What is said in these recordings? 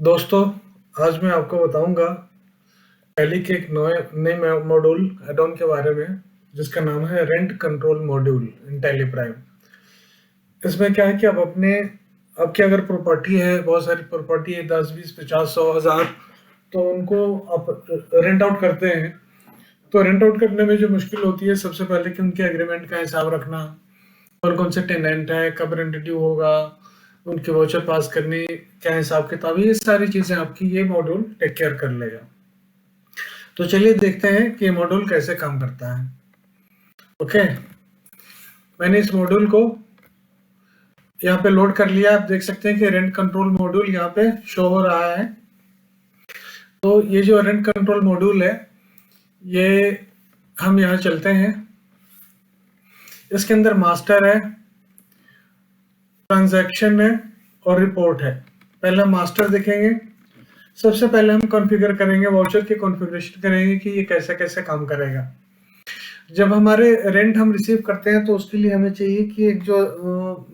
दोस्तों, आज मैं आपको बताऊंगा टैली के एक नए मॉड्यूल एड ऑन के बारे में, जिसका नाम है rent control module in tally prime. इसमें क्या है कि आपकी अगर प्रॉपर्टी है, बहुत सारी प्रॉपर्टी है, 10, 20, 50, 100, 1000, तो उनको आप रेंट आउट करते हैं। तो रेंट आउट करने में जो मुश्किल होती है, सबसे पहले कि उनके एग्रीमेंट का हिसाब रखना, कौन कौन से टेनेंट है, कब रेंट ड्यू होगा, उनके वाउचर पास करने, क्या हिसाब किताब, ये सारी चीजें आपकी ये मॉड्यूल टेक केयर कर लेगा। तो चलिए देखते हैं कि ये मॉड्यूल कैसे काम करता है। ओके, मैंने इस मॉड्यूल को यहाँ पे लोड कर लिया। आप देख सकते हैं कि रेंट कंट्रोल मॉड्यूल यहाँ पे शो हो रहा है। तो ये जो रेंट कंट्रोल मॉड्यूल है, ये हम यहाँ चलते हैं। इसके अंदर मास्टर है, ट्रांजैक्शन है और रिपोर्ट है। पहले हम मास्टर देखेंगे। सबसे पहले हम कॉन्फ़िगर करेंगे, वाउचर की कॉन्फ़िगरेशन करेंगे कि ये कैसे कैसे काम करेगा। जब हमारे रेंट हम रिसीव करते हैं तो उसके लिए हमें चाहिए कि एक जो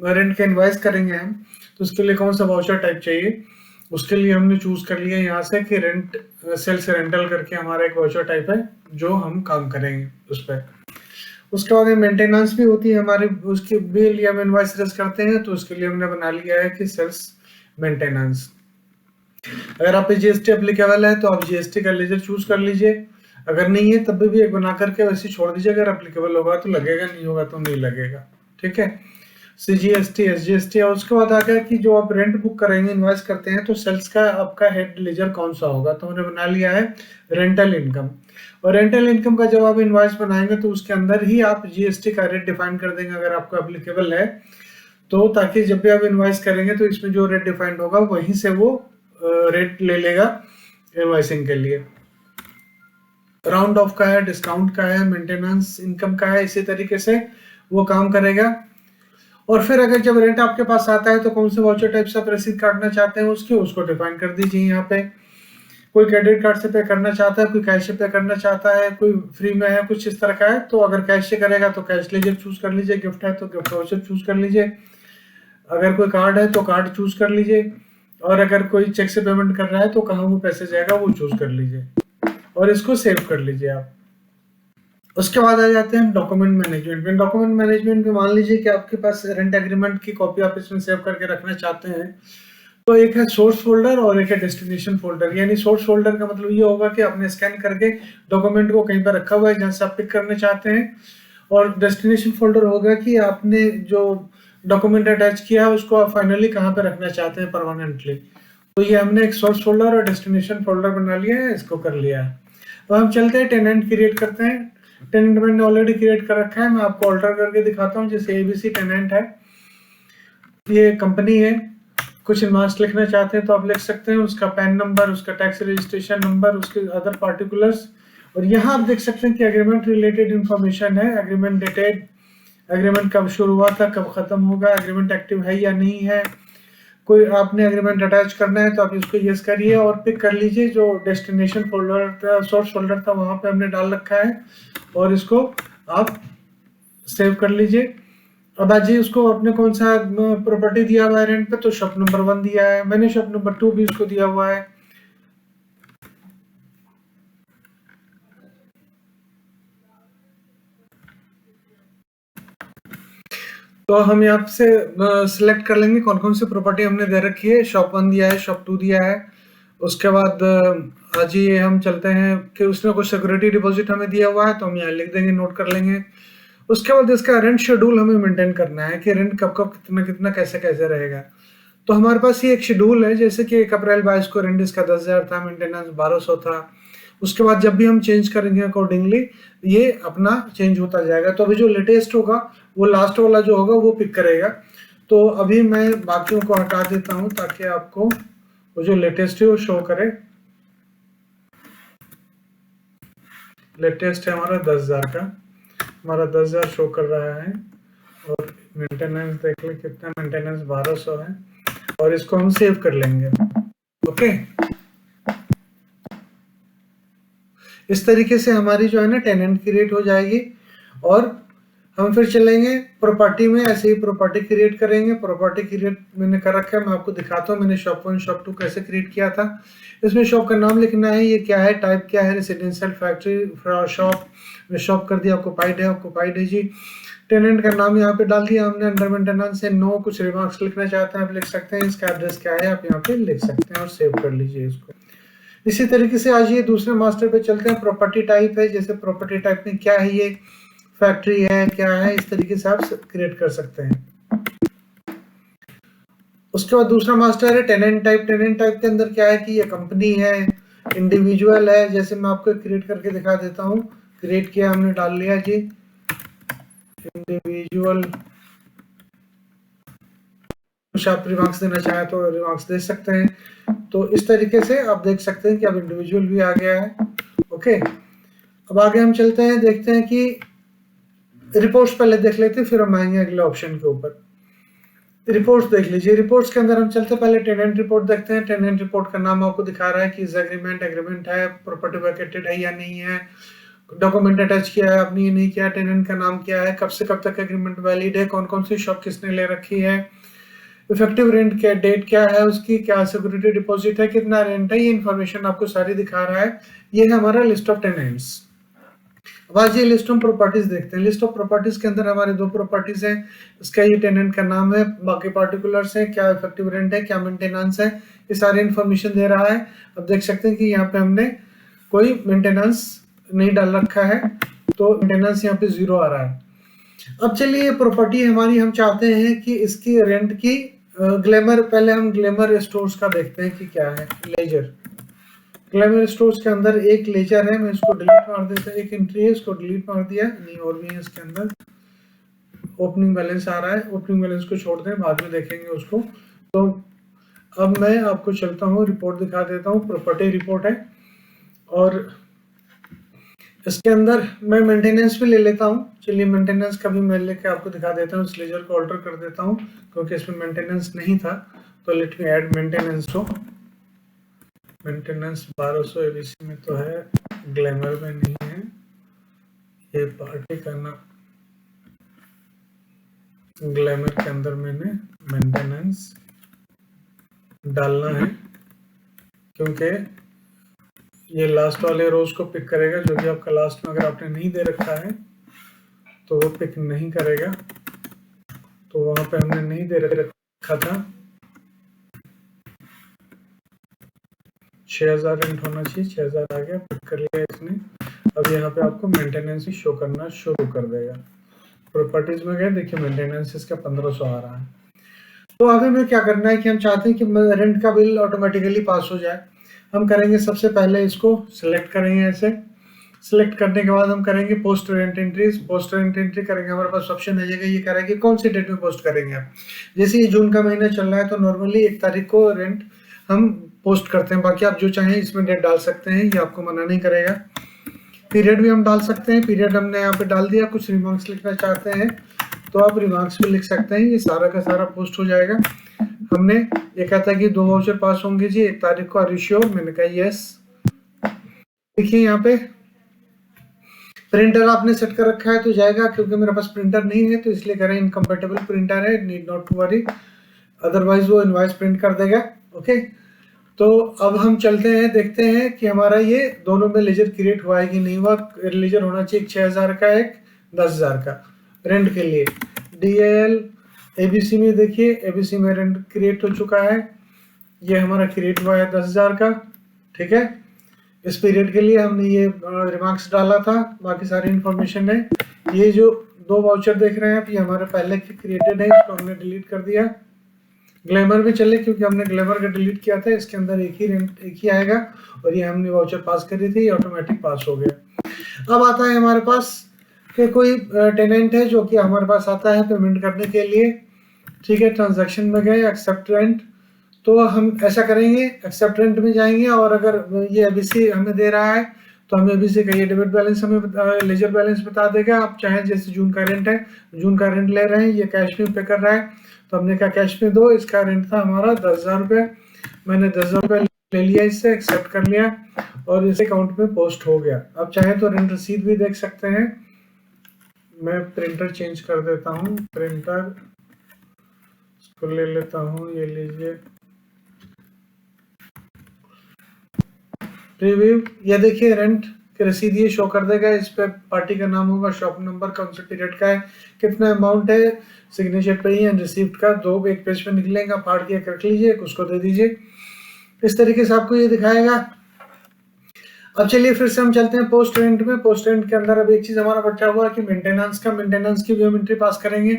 रेंट का इनवॉइस करेंगे हम, तो उसके लिए कौन सा वाउचर टाइप चाहिए। उसके लिए हमने चूज कर लिया यहाँ से कि रेंट सेल्स रेंटल करके हमारा एक वाउचर टाइप है जो हम काम करेंगे उस पर। उसके बाद मेंटेनेंस भी होती है हमारे, उसके बिल या इनवॉइस रेज करते हैं, तो उसके लिए हमने बना लिया है कि सेल्स मेंटेनेंस। अगर आप पे जीएसटी एप्लीकेबल है तो आप जीएसटी का लेजर चूज कर लीजिए। अगर नहीं है तब भी एक बना करके वैसे छोड़ दीजिए। अगर एप्लीकेबल होगा तो लगेगा, नहीं होगा तो नहीं लगेगा। ठीक है, सीजीएसटी, एसजीएसटी। और उसके बाद आ गया कि जो आप रेंट बुक करेंगे, इनवॉइस करते हैं, तो सेल्स का आपका हेड लेजर कौन सा होगा। तो हमने बना लिया है रेंटल इनकम। और रेंटल इनकम का जब आप इनवॉइस बनाएंगे तो उसके अंदर ही आप जीएसटी का रेट डिफाइन कर देंगे अगर आपको एप्लीकेबल है तो, ताकि जब भी आप इनवॉइस करेंगे तो इसमें जो रेट डिफाइंड होगा वहीं से वो रेट ले लेगा इनवॉइसिंग के लिए। राउंड ऑफ का है, डिस्काउंट का है, मेंटेनेंस इनकम का है, इसी तरीके से वो काम करेगा। और फिर अगर जब रेंट आपके पास आता है तो कौन से वाउचर टाइप से आप रसीद काटना चाहते हैं उसको डिफाइन कर दीजिए यहाँ पे। कोई क्रेडिट कार्ड से पे करना चाहता है, कोई कैश से पे करना चाहता है, कोई फ्री में है, कुछ इस तरह का है। तो अगर कैश से करेगा तो कैश लेजर चूज कर लीजिए, गिफ्ट है तो गिफ्ट वाउचर चूज कर लीजिए, अगर कोई कार्ड है तो कार्ड चूज कर लीजिए, और अगर कोई चेक से पेमेंट कर रहा है तो कहाँ वो पैसे जाएगा वो चूज कर लीजिए और इसको सेव कर लीजिए आप। उसके बाद आ जाते हैं डॉक्यूमेंट मैनेजमेंट में। डॉक्यूमेंट मैनेजमेंट में मान लीजिए कि आपके पास रेंट एग्रीमेंट की कॉपी आप इसमें सेव करके रखना चाहते हैं, तो एक है सोर्स फोल्डर और एक है डेस्टिनेशन फोल्डर। यानी सोर्स फोल्डर का मतलब ये होगा कि आपने स्कैन करके डॉक्यूमेंट को कहीं पर रखा हुआ है जहां से आप पिक करना चाहते हैं, और डेस्टिनेशन फोल्डर होगा कि आपने जो डॉक्यूमेंट अटैच किया है उसको आप फाइनली कहाँ पे रखना चाहते हैं परमानेंटली। तो ये हमने एक सोर्स फोल्डर और डेस्टिनेशन फोल्डर बना लिया है, इसको कर लिया है। तो हम चलते हैं टेनेंट क्रिएट करते हैं। टेनेंट मैंने ऑलरेडी क्रिएट कर रखा है, मैं आपको ऑल्टर करके दिखाता हूँ। जैसे एबीसी टेनेंट है, ये कंपनी है, कुछ इनवॉइस लिखना चाहते हैं तो आप लिख सकते हैं, उसका पैन नंबर, उसका टैक्स रजिस्ट्रेशन नंबर, उसके अदर पार्टिकुलर्स। और यहाँ आप देख सकते हैं कि एग्रीमेंट रिलेटेड इंफॉर्मेशन है, एग्रीमेंट डेटेड, एग्रीमेंट कब शुरू हुआ था, कब खत्म होगा, एग्रीमेंट एक्टिव है या नहीं है, कोई आपने एग्रीमेंट अटैच करना है तो आप इसको यस करिए और पिक कर लीजिए। जो डेस्टिनेशन फोल्डर था, सोर्स फोल्डर था, वहां पे हमने डाल रखा है और इसको आप सेव कर लीजिए। अब आज उसको अपने कौन सा प्रॉपर्टी दिया हुआ है रेंट पे, तो शॉप नंबर 1 दिया है, मैंने शॉप नंबर 2 भी उसको दिया हुआ है। तो हम यहाँ से सिलेक्ट कर लेंगे कौन कौन सी प्रॉपर्टी हमने दे रखी है। शॉप 1 दिया है, शॉप 2 दिया है। उसके बाद आज ये हम चलते हैं कि उसने कुछ सिक्योरिटी डिपॉजिट हमें दिया हुआ है, तो हम यहाँ लिख देंगे, नोट कर लेंगे। उसके बाद इसका रेंट शेड्यूल हमें मेंटेन करना है कि रेंट कब कब कितना कितना कैसे कैसे रहेगा। तो हमारे पास ये एक शेड्यूल है, जैसे कि 1 अप्रैल 22 को रेंट इसका 10,000 था, मेंटेनेंस 1200 था। उसके बाद जब भी हम चेंज करेंगे अकॉर्डिंगली ये अपना चेंज होता जाएगा। तो अभी जो लेटेस्ट होगा वो लास्ट वाला जो होगा वो पिक करेगा। तो अभी मैं बाकियों को हटा देता हूं ताकि आपको वो जो लेटेस्ट है वो शो करे। लेटेस्ट है हमारा 10,000 का, हमारा 10,000 शो कर रहा है। और मेंटेनेंस देख ले कितना, मेंटेनेंस 1200 है, और इसको हम सेव कर लेंगे। ओके, इस तरीके से हमारी जो है ना टेनेंट क्रिएट हो जाएगी और हम फिर चलेंगे प्रॉपर्टी में, ऐसे ही प्रॉपर्टी क्रिएट करेंगे। प्रॉपर्टी क्रिएट मैंने कर रखा है, मैं आपको दिखाता हूँ मैंने शॉप 1 शॉप 2 कैसे क्रिएट किया था। इसमें शॉप का नाम लिखना है, ये क्या है, टाइप क्या है, रेसिडेंशियल, फैक्ट्री, शॉप। शॉप कर दिया, ऑक्यूपाइड है जी। टेनेंट का नाम यहाँ पे डाल दिया हमने, अंडर मेंटेनेंस है, नो। कुछ रिमार्क्स लिखना चाहते हैं आप लिख सकते हैं, इसका एड्रेस क्या है आप यहाँ पे लिख सकते हैं और सेव कर लीजिए इसको। इसी तरीके से आज ये दूसरे मास्टर पे चलते हैं। प्रॉपर्टी टाइप है, जैसे प्रॉपर्टी टाइप में क्या है, ये फैक्ट्री है क्या है, इस तरीके से आप क्रिएट कर सकते हैं। उसके बाद दूसरा मास्टर है टेनेंट टाइप। टेनेंट टाइप के अंदर क्या है कि ये कंपनी है, इंडिविजुअल है। जैसे मैं आपको क्रिएट करके दिखा देता हूँ। क्रिएट किया हमने, डाल लिया जी इंडिविजुअल। कुछ आप रिमार्क्स देना चाहें तो रिमार्क्स दे सकते हैं। तो इस तरीके से आप देख सकते हैं कि अब इंडिविजुअल भी आ गया है। ओके, अब आगे हम चलते हैं, देखते हैं कि रिपोर्ट्स पहले देख लेते हैं, फिर हम आएंगे अगले ऑप्शन के ऊपर। रिपोर्ट्स देख लीजिए। रिपोर्ट्स के अंदर हम चलते हैं, पहले टेनेंट रिपोर्ट देखते हैं। टेनेंट रिपोर्ट का नाम आपको दिखा रहा है कि एग्रीमेंट है, प्रॉपर्टी वैकेटेड है या नहीं है, डॉक्यूमेंट अटैच किया है आपने या नहीं किया, टेनेंट का नाम क्या है, कब से कब तक एग्रीमेंट वैलिड है, कौन कौन सी शॉप किसने ले रखी है, इफेक्टिव रेंट क्या, डेट क्या है उसकी, क्या सिक्योरिटी डिपॉजिट है, कितना रेंट है, ये इन्फॉर्मेशन आपको सारी दिखा रहा है। ये है हमारा लिस्ट ऑफ टेनेंट्स। अब आज ये लिस्ट ऑफ प्रॉपर्टीज देखते हैं। लिस्ट ऑफ प्रॉपर्टीज के अंदर हमारे 2 प्रॉपर्टीज हैं। इसका ये टेनेंट का नाम है, बाकी पार्टिकुलर्स है, क्या इफेक्टिव रेंट है, क्या मेंटेनेंस है, ये सारी इन्फॉर्मेशन दे रहा है। अब देख सकते हैं कि यहाँ पे हमने कोई मेंटेनेंस नहीं डाल रखा है, तो मेंटेनेंस यहाँ पे 0 आ रहा है। अब चलिए ये प्रॉपर्टी हमारी, हम चाहते हैं कि इसकी रेंट की ग्लैमर, पहले हम ग्लैमर स्टोर्स का देखते हैं कि क्या है। लेजर, ग्लैमर स्टोर्स के अंदर एक लेजर है, मैं इसको डिलीट मार देता हूँ। एक एंट्री है, इसको डिलीट मार दिया, नहीं और भी है इसके अंदर। ओपनिंग बैलेंस आ रहा है, ओपनिंग बैलेंस को छोड़ दें, बाद में देखेंगे उसको। तो अब मैं आपको चलता हूँ, रिपोर्ट दिखा देता हूँ। प्रॉपर्टी रिपोर्ट है और इसके अंदर मैं मेंटेनेंस भी ले लेता हूँ। चलिए मेंटेनेंस का भी मैं लेके आपको दिखा देता हूँ। इस लेजर को ऑल्टर कर देता हूँ क्योंकि इसमें मेंटेनेंस नहीं था, तो लेट मी ऐड मेंटेनेंस। तो मेंटेनेंस 1200 एबीसी में तो है, ग्लैमर में नहीं है। ये पार्टी करना, ग्लैमर के अंदर मैंने मेंटेनेंस डालना है क्योंकि ये लास्ट वाले रोज को पिक करेगा, जो भी आपका लास्ट में अगर आपने नहीं दे रखा है तो वो पिक नहीं करेगा। तो वहां पे हमने नहीं दे रखा था। 6000 रेंट होना चाहिए, 6000 आ गया, पिक कर लिया इसने। अब यहाँ पे आपको मेंटेनेंस ही शो करना शुरू कर देगा। प्रॉपर्टीज में गए, देखिए मेंटेनेंस इसका 1500 आ रहा है। तो आगे में क्या करना है कि हम चाहते हैं कि रेंट का बिल ऑटोमेटिकली पास हो जाए। हम करेंगे सबसे पहले इसको सिलेक्ट करेंगे, ऐसे सिलेक्ट करने के बाद हम करेंगे post rent entries. Post rent entry करेंगे, हमारे पास ऑप्शन आ जाएगा, ये कह रहा है कि कौन सी डेट में पोस्ट करेंगे आप। जैसे ये जून का महीना चल रहा है तो नॉर्मली 1 तारीख को रेंट हम पोस्ट करते हैं। बाकी आप जो चाहें इसमें डेट डाल सकते हैं, ये आपको मना नहीं करेगा। पीरियड भी हम डाल सकते हैं, पीरियड हमने यहाँ पे डाल दिया। कुछ रिमार्क्स लिखना चाहते हैं तो आप रिमार्क्स भी लिख सकते हैं, ये सारा का सारा पोस्ट हो जाएगा। हमने ये कहता है कि 2 वाउचर पास होंगे जी 1 तारीख को, आर यू श्योर, मैंने कहा यस। देखिए यहाँ पे प्रिंटर आपने सेट कर रखा है तो जाएगा, क्योंकि मेरे पास प्रिंटर नहीं है तो इसलिए कह रहे हैं इनकम्पेटेबल प्रिंटर है, need not to worry, otherwise वो इनवॉइस प्रिंट कर देगा। ओके, तो अब हम चलते हैं, देखते हैं कि हमारा ये दोनों में लेजर क्रिएट हुआ है कि नहीं हुआ। लेजर होना चाहिए 6000 का, एक 10000 का रेंट के लिए। DAL ABC में देखिए, ABC में रेंट क्रिएट हो चुका है, ये हमारा क्रिएट हुआ है 10000 का। ठीक है, इस पीरियड के लिए हमने ये रिमार्क्स डाला था, बाकी सारी इंफॉर्मेशन है। ये जो 2 वाउचर देख रहे हैं आप, ये हमारे पहले क्रिएटेड है, इसको हमने डिलीट कर दिया। ग्लैमर भी चले क्योंकि हमने ग्लैमर का डिलीट किया था, इसके अंदर एक ही आएगा और ये हमने वाउचर पास करी थी, ऑटोमेटिक पास हो गया। अब आता है हमारे पास कि कोई टेनेंट है जो कि हमारे पास आता है पेमेंट करने के लिए। ठीक है, ट्रांजैक्शन में गए, एक्सेप्ट रेंट, तो हम ऐसा करेंगे, एक्सेप्ट रेंट में जाएंगे और अगर ये ABC हमें दे रहा है तो हमें ABC का ये डेबिट बैलेंस हमें लेजर बैलेंस बता देगा। आप चाहें जैसे जून का रेंट है, जून का रेंट ले रहे हैं, ये कैश में पे कर रहा है तो हमने कहा कैश में दो। इसका रेंट था हमारा 10,000 रुपये, मैंने 10,000 रुपये ले लिया, इससे एक्सेप्ट कर लिया और इस अकाउंट में पोस्ट हो गया। आप चाहें तो रेंट रसीद भी देख सकते हैं, मैं प्रिंटर चेंज कर देता हूँ, प्रिंटर इसको ले लेता हूँ, ये लीजिए प्रीव्यू। ये देखिए रेंट की रसीद ये शो कर देगा, इस पे पार्टी का नाम होगा, शॉप नंबर, कौन से पीरियड का है, कितना अमाउंट है, सिग्नेचर पे ही एंड रिसीप्ट का दो एक पेज पे निकलेगा, फाड़ के रख लीजिए, उसको दे दीजिए। इस तरीके से आपको ये दिखाएगा। अब चलिए फिर से हम चलते हैं पोस्ट रेंट में। पोस्ट रेंट के अंदर अब एक चीज हमारा बचा हुआ है कि मेंटेनेंस का, मेंटेनेंस की भी हम एंट्री पास करेंगे।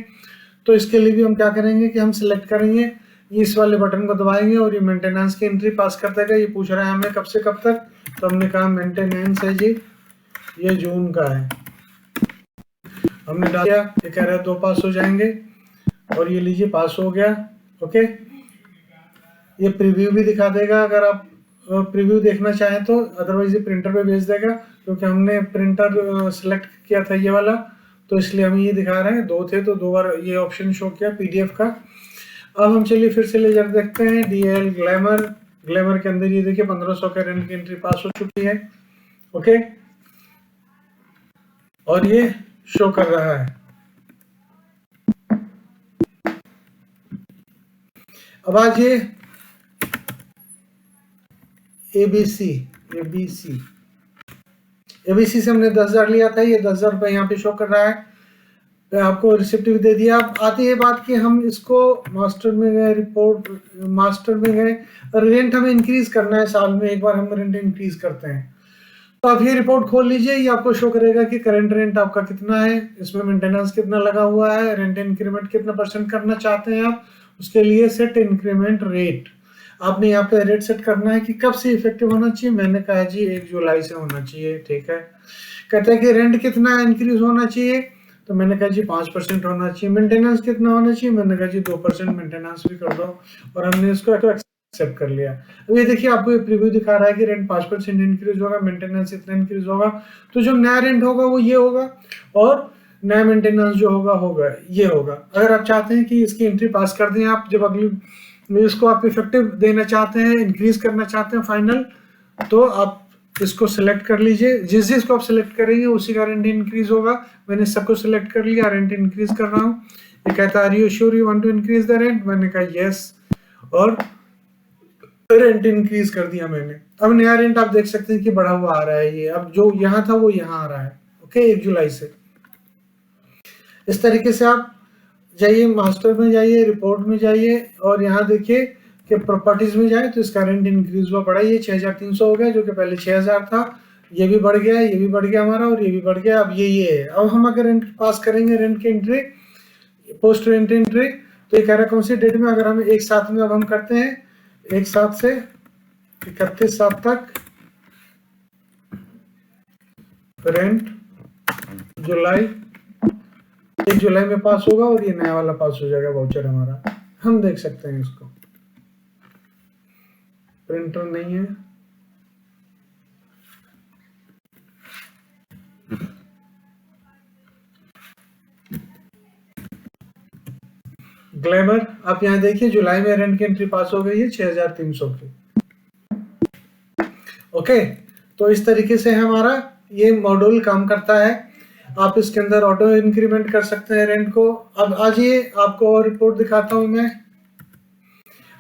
तो इसके लिए भी हम क्या करेंगे कि हम सिलेक्ट करेंगे, इस वाले बटन को दबाएंगे और ये मेंटेनेंस की एंट्री पास कर देगा। ये पूछ रहा है हमें कब से कब तक, तो हमने कहा मेंटेनेंस है जी, ये जून का है, हमने डाल दिया। ये कह रहा है 2 पास हो जाएंगे और ये लीजिए पास हो गया। ओके, ये प्रीव्यू भी दिखा देगा अगर आप प्रीव्यू देखना चाहें तो, अदरवाइज ये प्रिंटर पे भेज देगा, क्योंकि हमने प्रिंटर सिलेक्ट किया था ये वाला, तो इसलिए हमें ये दिखा रहे हैं। 2 थे तो 2 बार ये ऑप्शन शो किया पीडीएफ का। अब हम चलिए फिर से लेजर देखते हैं, डीएल ग्लैमर। ग्लैमर के अंदर ये देखिए 1500 के रेंट की एंट्री पास हो चुकी है। ओके, और ये शो कर रहा है। अब आज ये एबीसी से हमने 10,000 लिया था, ये 10,000 रुपये यहाँ पे शो कर रहा है। आपको रिसिप्ट भी दे दिया। अब आती है बात कि हम इसको मास्टर में गए, रिपोर्ट मास्टर में गए, रेंट हमें इंक्रीज करना है, साल में एक बार हम रेंट इंक्रीज करते हैं। तो आप ये रिपोर्ट खोल लीजिए, ये आपको शो करेगा कि करंट रेंट आपका कितना है, इसमें मेंटेनेंस कितना लगा हुआ है, रेंट इंक्रीमेंट कितना % करना चाहते हैं आप, उसके लिए सेट इंक्रीमेंट रेट। आपने यहाँ पे रेट सेट करना है कि कब से इफेक्टिव होना चाहिए। मैंने कहा जी 1 जुलाई से होना चाहिए। ठीक है, कहते हैं कि रेंट कितना इंक्रीज होना चाहिए, तो मैंने कहा जी 5% होना चाहिए। मेंटेनेंस कितना होना चाहिए, मैंने कहा जी 2% मेंटेनेंस भी कर दो, और हमने इसको एक्सेप्ट कर लिया। अब ये देखिए आपको ये प्रीव्यू दिखा रहा है कि रेंट 5% इंक्रीज होगा, मेंटेनेंस इतना इंक्रीज होगा। तो जो नया रेंट होगा वो ये होगा, और नया मेंटेनेंस जो होगा ये होगा। अगर आप चाहते हैं कि इसकी एंट्री पास कर दें, आप जब अगली इसको आप इफेक्टिव देना चाहते हैं, इंक्रीज करना चाहते हैं फाइनल, तो आप इसको सिलेक्ट कर लीजिए। जिस जिसको आप सिलेक्ट करेंगे उसी का रेंट इंक्रीज होगा। मैंने सबको सिलेक्ट कर लिया, रेंट इंक्रीज कर रहा हूँ। ये कहता है are you sure you want to increase the rent, मैंने कहा यस, और रेंट इंक्रीज कर दिया मैंने। अब नया रेंट आप देख सकते हैं कि बढ़ा हुआ आ रहा है। ये अब जो यहाँ था वो यहाँ आ रहा है। ओके, 1 जुलाई से। इस तरीके से आप जाइए, मास्टर में जाइए, रिपोर्ट में जाइए, और यहाँ देखिए कि प्रॉपर्टीज में जाए तो इसका रेंट इंक्रीज हुआ, बढ़ा, ये 6,300 हो गया, जो कि पहले 6,000 था। ये भी बढ़ गया, ये भी बढ़ गया हमारा, और ये भी बढ़ गया। अब ये है। अब हम अगर रेंट पास करेंगे, रेंट की एंट्री, पोस्ट रेंट एंट्री, तो ये कह रहा है कौन सी डेट में। अगर हम एक साथ में अब हम करते हैं, 1/7 से 31/7 तक रेंट जुलाई, 1 जुलाई में पास होगा, और ये नया वाला पास हो जाएगा वाउचर हमारा। हम देख सकते हैं इसको, प्रिंटर नहीं है, ग्लैमर। आप यहाँ देखिए जुलाई में रेंट की एंट्री पास हो गई है 6,300 की। ओके, तो इस तरीके से हमारा ये मॉड्यूल काम करता है। आप इसके अंदर ऑटो इंक्रीमेंट कर सकते हैं रेंट को। अब आज ये आपको और रिपोर्ट दिखाता हूं मैं।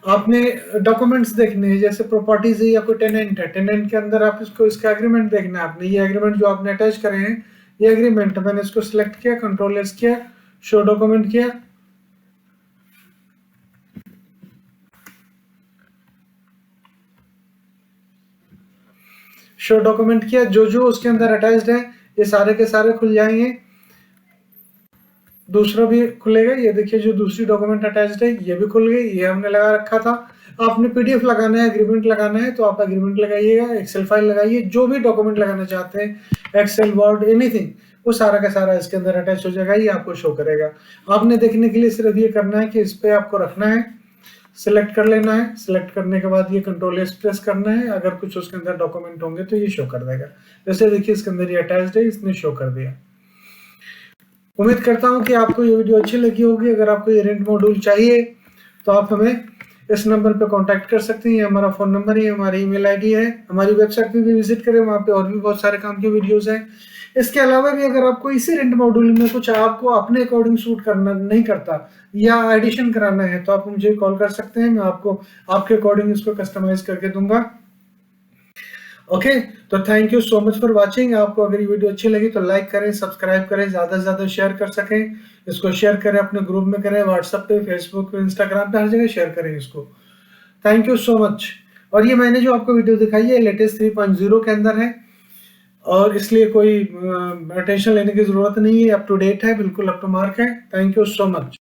आपने डॉक्यूमेंट्स देखने हैं, जैसे प्रॉपर्टीज है या कोई टेनेंट है, टेनेंट के अंदर आप इसको इसका एग्रीमेंट देखना है। आपने ये एग्रीमेंट जो आपने अटैच करे हैं, ये एग्रीमेंट मैंने इसको सिलेक्ट किया, कंट्रोल एस किया, शो डॉक्यूमेंट किया, शो डॉक्यूमेंट किया, जो जो उसके अंदर अटैच्ड है ये सारे के सारे खुल जाएंगे। दूसरा भी खुलेगा, ये देखिए जो दूसरी डॉक्यूमेंट अटैच्ड है ये भी खुल गई, ये हमने लगा रखा था। आपने पीडीएफ लगाना है, एग्रीमेंट लगाना है, तो आप एग्रीमेंट लगाइएगा, एक्सेल फाइल लगाइए, जो भी डॉक्यूमेंट लगाना चाहते हैं, एक्सेल, वर्ड, एनीथिंग, वो सारा का सारा इसके अंदर अटैच हो जाएगा, ये आपको शो करेगा। आपने देखने के लिए सिर्फ ये करना है कि इस पे आपको रखना है, सिलेक्ट कर लेना है, सिलेक्ट करने के बाद ये कंट्रोल एस प्रेस करना है। अगर कुछ उसके अंदर डॉक्यूमेंट होंगे तो ये शो कर देगा। जैसे देखिए इसके अंदर ये अटैच्ड है, इसने शो कर दिया। उम्मीद करता हूं कि आपको ये वीडियो अच्छी लगी होगी। अगर आपको ये रेंट मॉड्यूल चाहिए तो आप हमें इस नंबर पे कांटेक्ट कर सकते हैं। ये हमारा फ़ोन नंबर है, हमारी ईमेल आईडी है। हमारी वेबसाइट पे भी विजिट करें, वहाँ पे और भी बहुत सारे काम के वीडियोस हैं। इसके अलावा भी अगर आपको इसी रेंट मॉड्यूल में कुछ आपको अपने अकॉर्डिंग सूट करना नहीं करता या एडिशन कराना है तो आप मुझे कॉल कर सकते हैं, मैं आपको आपके अकॉर्डिंग इसको कस्टमाइज करके दूंगा। ओके, तो thank you so much for watching. आपको अगर ये वीडियो अच्छी लगी तो लाइक करें, सब्सक्राइब करें, ज़्यादा से ज़्यादा शेयर कर सकें इसको, शेयर करें अपने ग्रुप में, करें व्हाट्सएप पे, फेसबुक पे, इंस्टाग्राम पे, हर जगह शेयर करें इसको। Thank you so much. और ये मैंने जो आपको वीडियो दिखाई है लेटेस्ट 3.0 के अंदर है और इसलिए कोई टेंशन लेने की जरूरत नहीं है, अप टू डेट है, बिल्कुल अप टू मार्क है। Thank you so much.